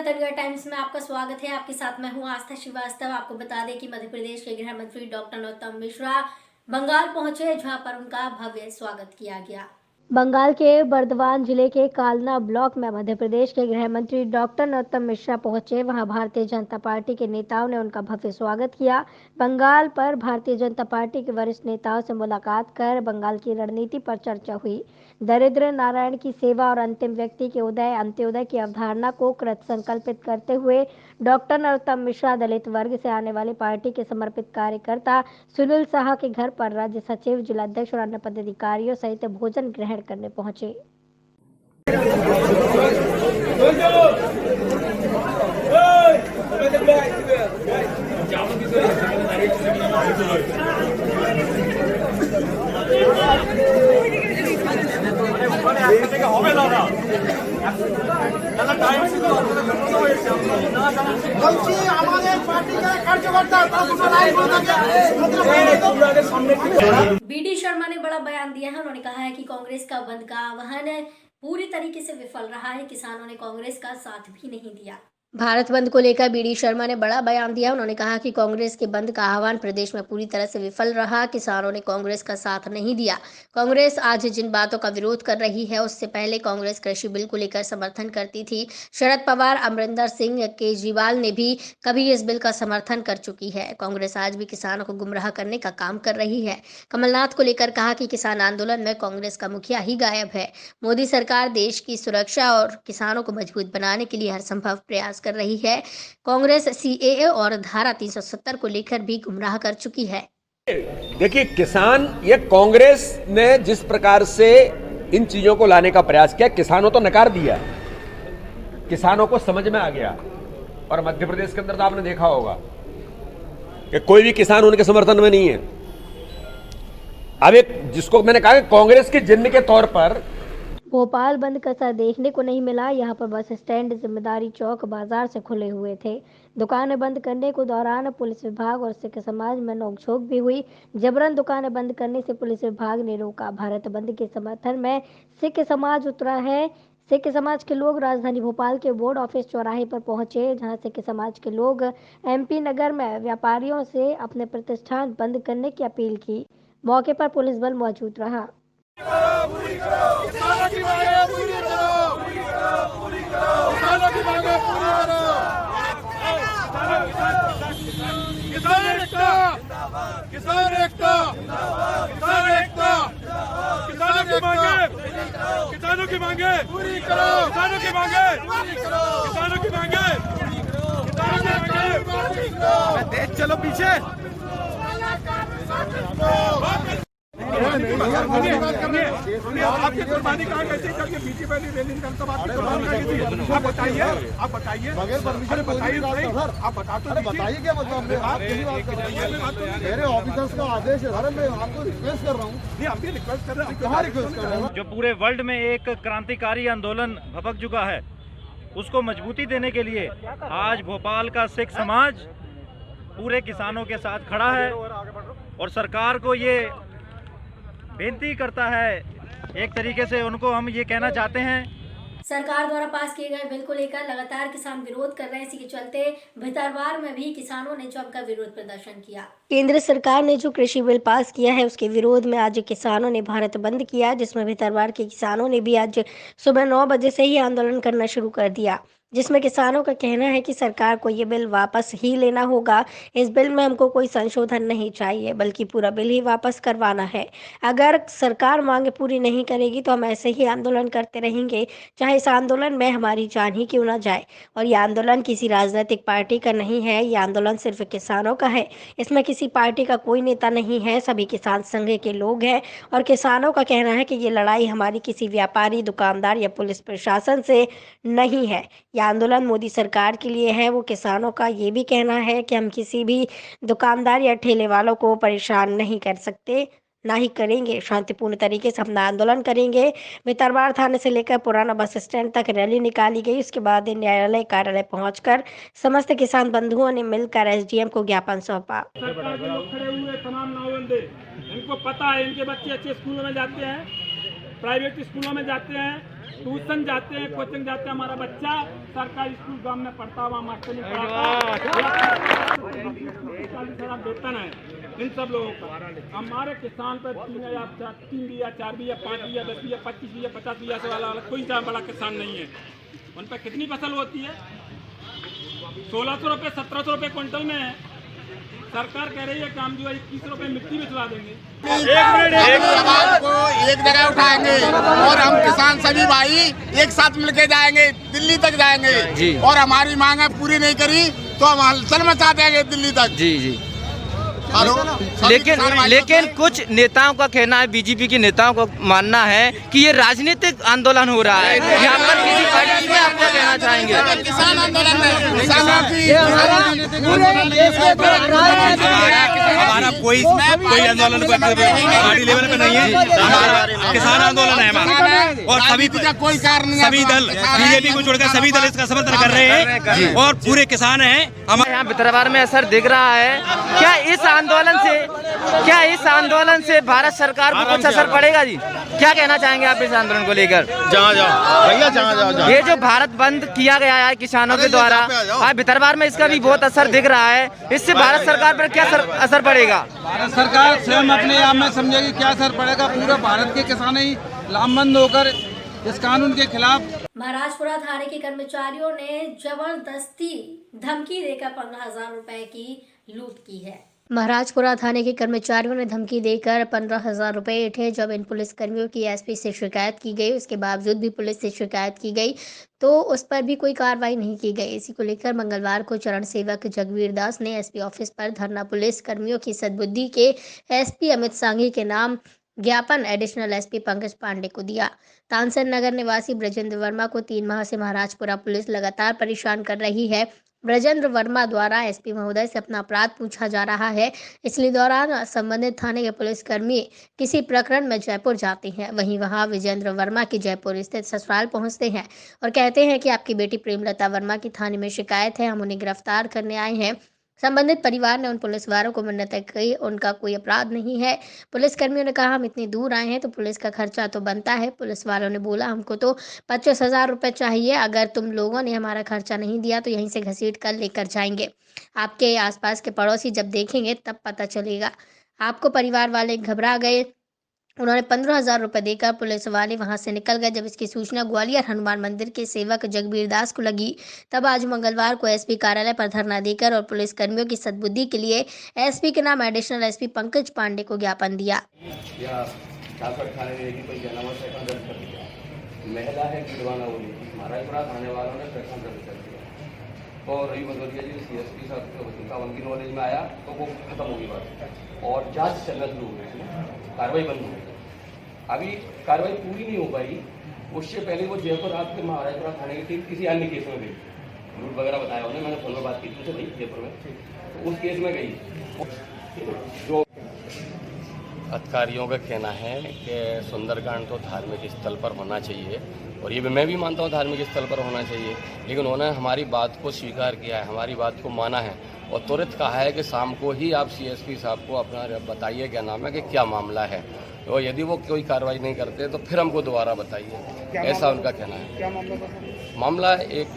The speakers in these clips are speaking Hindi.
छत्तीसगढ़ टाइम्स में आपका स्वागत है। आपके साथ मैं हूं आस्था श्रीवास्तव। आपको बता दें कि मध्य प्रदेश के गृह मंत्री डॉक्टर नरोत्तम मिश्रा बंगाल पहुंचे, जहां पर उनका भव्य स्वागत किया गया। बंगाल के बर्दवान जिले के कालना ब्लॉक में मध्य प्रदेश के गृह मंत्री डॉक्टर नरोत्तम मिश्रा पहुंचे। वहां भारतीय जनता पार्टी के नेताओं ने उनका भव्य स्वागत किया। बंगाल पर भारतीय जनता पार्टी के वरिष्ठ नेताओं से मुलाकात कर बंगाल की रणनीति पर चर्चा हुई। दरिद्र नारायण की सेवा और अंतिम व्यक्ति के उदय अंत्योदय की अवधारणा को कृत संकल्पित करते हुए डॉक्टर नरोत्तम मिश्रा दलित वर्ग से आने वाली पार्टी के समर्पित कार्यकर्ता सुनील शाह के घर पर राज्य सचिव, जिलाध्यक्ष और अन्य पदाधिकारियों सहित भोजन ग्रहण करने पहुंचे। बीडी शर्मा ने बड़ा बयान दिया है। उन्होंने कहा है कि कांग्रेस का बंद का आह्वान पूरी तरीके से विफल रहा है। किसानों ने कांग्रेस का साथ भी नहीं दिया। भारत बंद को लेकर बीडी शर्मा ने बड़ा बयान दिया। उन्होंने कहा कि कांग्रेस के बंद का आह्वान प्रदेश में पूरी तरह से विफल रहा। किसानों ने कांग्रेस का साथ नहीं दिया। कांग्रेस आज जिन बातों का विरोध कर रही है, उससे पहले कांग्रेस कृषि बिल को लेकर समर्थन करती थी। शरद पवार, अमरिंदर सिंह, केजरीवाल ने भी कभी इस बिल का समर्थन कर चुकी है। कांग्रेस आज भी किसानों को गुमराह करने का काम कर रही है। कमलनाथ को लेकर कहा कि किसान आंदोलन में कांग्रेस का मुखिया ही गायब है। मोदी सरकार देश की सुरक्षा और किसानों को मजबूत बनाने के लिए हर संभव प्रयास कर रही है। कांग्रेस सीएए और धारा 370 को लेकर भी गुमराह कर चुकी है। देखिए, किसान, ये कांग्रेस ने जिस प्रकार से इन चीजों को लाने का प्रयास किया, किसानों तो नकार दिया, किसानों को समझ में आ गया। और मध्य प्रदेश के अंदर तो आपने देखा होगा कि कोई भी किसान उनके समर्थन में नहीं है। अब एक जिसको मैंने कहा कि कांग्रेस के जिन्न के तौर पर भोपाल बंद का असर देखने को नहीं मिला। यहाँ पर बस स्टैंड, जिम्मेदारी चौक, बाजार से खुले हुए थे। दुकानें बंद करने के दौरान पुलिस विभाग और सिख समाज में नोकझोंक भी हुई। जबरन दुकानें बंद करने से पुलिस विभाग ने रोका। भारत बंद के समर्थन में सिख समाज उतरा है। सिख समाज के लोग राजधानी भोपाल के बोर्ड ऑफिस चौराहे पर पहुंचे, जहां सिख समाज के लोग एमपी नगर में व्यापारियों से अपने प्रतिष्ठान बंद करने की अपील की। मौके पर पुलिस बल मौजूद रहा। किसानों की मांगे पूरी करो, किसानों की मांगे पूरी करो। किसान एकता, किसान एकता, किसान एकता, किसानों की मांगे, किसानों की मांगे पूरी करो, किसानों की मांगे पूरी करो, किसानों की मांगे, किसानों की मांगे पूरी करो। देश चलो पीछे। आपकी कुर्बानी कहाँ गई थी जब ये बीटी वाली रैली का तब आपकी कुर्बानी कहाँ गई थी? आप बताइए, आप बताइए। बगैर परमिशन बताइए, आप बता तो बताइए क्या मतलब आप यही बात कर रहे हैं। मेरे ऑफिसर्स का आदेश है सर, मैं आपको रिक्वेस्ट कर रहा हूँ। नहीं, आप भी रिक्वेस्ट कर रहे हैं। कहाँ रिक्वेस्ट कर रहे हैं? जो पूरे वर्ल्ड में एक क्रांतिकारी आंदोलन भभक चुका है, उसको मजबूती देने के लिए आज भोपाल का सिख समाज पूरे किसानों के साथ खड़ा है और सरकार को ये बेनती करता है। एक तरीके से उनको हम ये कहना चाहते हैं, सरकार द्वारा पास किए गए बिल को लेकर लगातार किसान विरोध कर रहे हैं। इसी के चलते भितरवार में भी किसानों ने जमकर विरोध प्रदर्शन किया। केंद्र सरकार ने जो कृषि बिल पास किया है, उसके विरोध में आज किसानों ने भारत बंद किया, जिसमें भितरवार के किसानों ने भी आज सुबह 9 बजे से ही आंदोलन करना शुरू कर दिया, जिसमें किसानों का कहना है कि सरकार को ये बिल वापस ही लेना होगा। इस बिल में हमको कोई संशोधन नहीं चाहिए, बल्कि पूरा बिल ही वापस करवाना है। अगर सरकार मांगे पूरी नहीं करेगी तो हम ऐसे ही आंदोलन करते रहेंगे, चाहे इस आंदोलन में हमारी जान ही क्यों ना जाए। और ये आंदोलन किसी राजनीतिक पार्टी का नहीं है, ये आंदोलन सिर्फ किसानों का है। इसमें किसी पार्टी का कोई नेता नहीं है, सभी किसान संघ के लोग हैं। और किसानों का कहना है कि ये लड़ाई हमारी किसी व्यापारी, दुकानदार या पुलिस प्रशासन से नहीं है। यह आंदोलन मोदी सरकार के लिए है। वो किसानों का ये भी कहना है कि हम किसी भी दुकानदार या ठेले वालों को परेशान नहीं कर सकते, ना ही करेंगे। शांतिपूर्ण तरीके से अपना आंदोलन करेंगे। भितरवार थाने से लेकर पुराना बस स्टैंड तक रैली निकाली गई। उसके बाद न्यायालय कार्यालय पहुंचकर समस्त किसान बंधुओं ने मिलकर एसडीएम को ज्ञापन सौंपा। सरकार के लोग खड़े हुए तमाम नावंदे, इनको पता है, इनके बच्चे अच्छे स्कूलों में जाते हैं, प्राइवेट स्कूलों में जाते हैं, ट्यूशन जाते हैं, कोचिंग जाते हैं। हमारा बच्चा सरकारी स्कूल गांव में पढ़ता हुआ मास्टर नहीं पढ़ाता, 40,000 वेतन है इन सब लोगों का। हमारे किसान पर 3 बीघा 4 बीघा 5 बीघा 10 बीघा 25 बीघा 50 बीघा से वाला कोई बड़ा किसान नहीं है। उन पर कितनी फसल होती है? 1600 रुपये 1700 रुपये क्विंटल में है। सरकार कह रही है कि हम जो है 21 रुपये मिट्टी भिजवा देंगे। एक आवाज को एक जगह उठाएंगे और हम किसान सभी भाई एक साथ मिलके जाएंगे, दिल्ली तक जाएंगे जी। और हमारी मांगे पूरी नहीं करी तो हम हलचल मचा देंगे दिल्ली तक जी। लेकिन कुछ नेताओं का कहना है, बीजेपी के नेताओं का मानना है कि ये राजनीतिक आंदोलन हो रहा है। यहाँ पर किसी पार्टी में आप क्या कहना चाहेंगे? किसान आंदोलन है, किसानों की हमारा कोई आंदोलन पार्टी लेवल पे नहीं है, हमारा किसान आंदोलन है हमारा। और सभी का कोई कारण नहीं, सभी दल बीजेपी को छोड़कर सभी दल इसका समर्थन कर रहे हैं और पूरे किसान हैं। हमारे यहाँ भितरवार में असर दिख रहा है। क्या इस आंदोलन से भारत सरकार को कुछ असर पड़ेगा जी? क्या कहना चाहेंगे आप इस आंदोलन को लेकर? जहाँ जाओ भैया, जहाँ जाओ। ये जो भारत बंद किया गया है किसानों के द्वारा, आज भितरवार में इसका भी बहुत असर दिख रहा है। इससे भारत सरकार पर क्या असर पड़ेगा? भारत सरकार स्वयं अपने आप में समझेगी क्या असर पड़ेगा। पूरा भारत के किसान ही लामबंद होकर इस कानून के खिलाफ। महाराजपुरा थाने के कर्मचारियों ने जबरदस्ती धमकी देकर 15,000 रुपए की लूट की है। महाराजपुरा थाने के कर्मचारियों ने धमकी देकर 15,000 रुपए थे। जब इन पुलिसकर्मियों की एसपी से शिकायत की गई, उसके बावजूद भी पुलिस से शिकायत की गई तो उस पर भी कोई कार्रवाई नहीं की गई। इसी को लेकर मंगलवार को चरण सेवक जगवीर दास ने एसपी ऑफिस पर धरना पुलिस कर्मियों की सद्बुद्धि के एसपी अमित सांघी के नाम ज्ञापन एडिशनल एसपी पंकज पांडे को दिया। तानसेन नगर निवासी ब्रजेंद्र वर्मा को 3 माह से महाराजपुरा पुलिस लगातार परेशान कर रही है। ब्रजेंद्र वर्मा द्वारा एसपी महोदय से अपना अपराध पूछा जा रहा है, इसलिए दौरान संबंधित थाने के पुलिसकर्मी किसी प्रकरण में जयपुर जाते हैं, वहीं वहां विजेंद्र वर्मा की जयपुर स्थित ससुराल पहुंचते हैं और कहते हैं कि आपकी बेटी प्रेमलता वर्मा की थाने में शिकायत है, हम उन्हें गिरफ्तार करने आए हैं। संबंधित परिवार ने उन पुलिस वालों को मिन्नतें कही, उनका कोई अपराध नहीं है। पुलिसकर्मियों ने कहा हम इतनी दूर आए हैं तो पुलिस का खर्चा तो बनता है। पुलिस वालों ने बोला हमको तो 25,000 रुपये चाहिए, अगर तुम लोगों ने हमारा खर्चा नहीं दिया तो यहीं से घसीट कर लेकर जाएंगे। आपके आसपास के पड़ोसी जब देखेंगे तब पता चलेगा। आपको परिवार वाले घबरा गए, उन्होंने 15,000 रुपये देकर पुलिस वाले वहां से निकल गए। जब इसकी सूचना ग्वालियर हनुमान मंदिर के सेवक जगबीर दास को लगी तब आज मंगलवार को एसपी कार्यालय पर धरना देकर और पुलिस कर्मियों की सद्बुद्धि के लिए एसपी के नाम एडिशनल एसपी पंकज पांडे को ज्ञापन दिया। महिला है महाराजपुरा थाने वालों ने प्रश्न कर दिया और रवि भदौरिया जी सीएसपी साहब का उनकी नॉलेज में आया तो वो खत्म होगी बात और जांच चलना शुरू हो गई, कार्रवाई बंद हो गई। अभी कार्रवाई पूरी नहीं हो पाई, उससे पहले वो जयपुर रात के महाराजपुरा थाने की टीम किसी अन्य केस में गई, लूट वगैरह बताया उन्हें, मैंने फोन में बात की थी उनसे भाई जयपुर में, तो उस केस में गई। जो अधिकारियों का कहना है कि सुंदरकांड तो धार्मिक स्थल पर होना चाहिए और ये मैं भी मानता हूँ धार्मिक स्थल पर होना चाहिए, लेकिन उन्होंने हमारी बात को स्वीकार किया है, हमारी बात को माना है और तुरंत कहा है कि शाम को ही आप सीएसपी साहब को अपना बताइए क्या नाम है कि क्या मामला है, और यदि वो कोई कार्रवाई नहीं करते तो फिर हमको दोबारा बताइए, ऐसा उनका कहना है। क्या मामला एक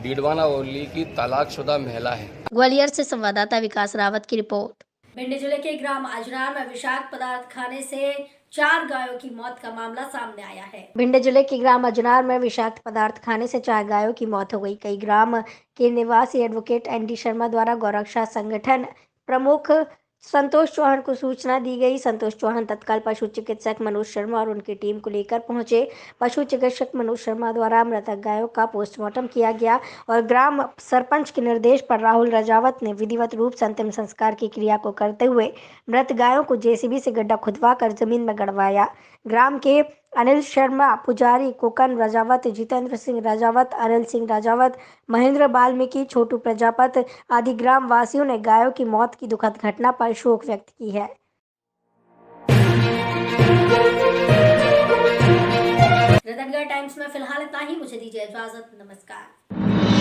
डीडवाना ओली की तलाकशुदा महिला है। ग्वालियर से संवाददाता विकास रावत की रिपोर्ट। भिंड जिले के ग्राम अजनार में विषाक्त पदार्थ खाने से 4 गायों की मौत का मामला सामने आया है। भिंड जिले के ग्राम अजनार में विषाक्त पदार्थ खाने से 4 गायों की मौत हो गई। कई ग्राम के निवासी एडवोकेट एनडी शर्मा द्वारा गौरक्षा संगठन प्रमुख संतोष चौहान को सूचना दी गई। संतोष चौहान तत्काल पशु चिकित्सक मनोज शर्मा और उनकी टीम को लेकर पहुंचे। पशु चिकित्सक मनोज शर्मा द्वारा मृतक गायों का पोस्टमार्टम किया गया और ग्राम सरपंच के निर्देश पर राहुल राजावत ने विधिवत रूप से अंतिम संस्कार की क्रिया को करते हुए मृत गायों को जेसीबी से गड्ढा खुदवा कर जमीन में गड़वाया। ग्राम के अनिल शर्मा पुजारी, कोकन राजावत, जितेंद्र सिंह राजावत, अनिल सिंह राजावत, महेंद्र बाल्मीकि, छोटू प्रजापत आदि ग्राम वासियों ने गायों की मौत की दुखद घटना पर शोक व्यक्त की है। रतनगढ़ टाइम्स में फिलहाल इतना ही, मुझे दीजिए इजाजत, नमस्कार।